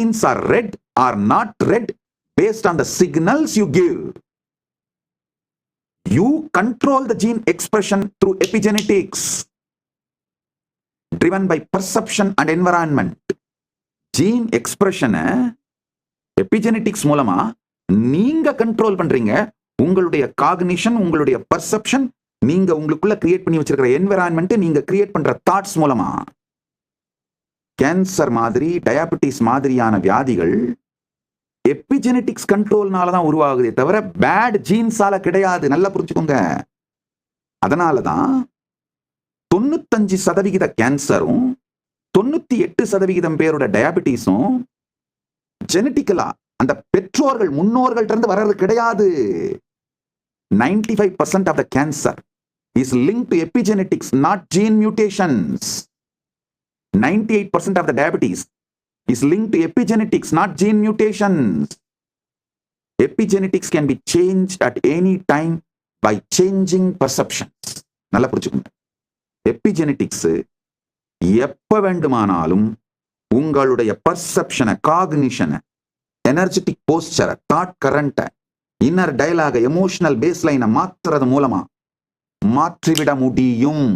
genes are read or not read based on the signals you give. You control the gene expression through epigenetics, driven by perception and environment. Gene expression epigenetics மூலமா நீங்க control பண்றீங்க. உங்களுடைய cognition, உங்களுடைய perception, நீங்க உங்களுக்குள்ள create பண்ணி வச்சிருக்கிற environment, நீங்க கிரியேட் பண்ற தாட்ஸ் மூலமா. கேன்சர் மாதிரி, டயாபெட்டிஸ் மாதிரியான வியாதிகள் எபிஜெனெட்டிக்ஸ் கண்ட்ரோல்னால தான் உருவாகுதே தவிர பேட் ஜீன்ஸால கிடையாது. நல்லா புரிஞ்சுக்கோங்க. அதனாலதான் 95% கேன்சரும் 98% பேரோட டயாபெட்டிஸும் ஜெனட்டிக்கலா அந்த பெற்றோர்கள் முன்னோர்கள்ட்ட இருந்து வர்றது கிடையாது. 95% of the cancer is linked to epigenetics, not gene mutations. 98% of the diabetes is linked to epigenetics, not gene mutations. Epigenetics can be changed at any time by changing perceptions. நல்லா புரிஞ்சுக்கோங்க. எபிஜெனெட்டிக்ஸ் எப்ப வேண்டுமானாலும் உங்களுடைய பர்செப்ஷனை, காக்னிஷனை, எனர்ஜெட்டிக் போஸ்டரை, thought கரண்ட்டை, inner டயலாக, emotional பேஸ்லைனை மாற்றுறது மூலமா மாற்றிவிட முடியும்.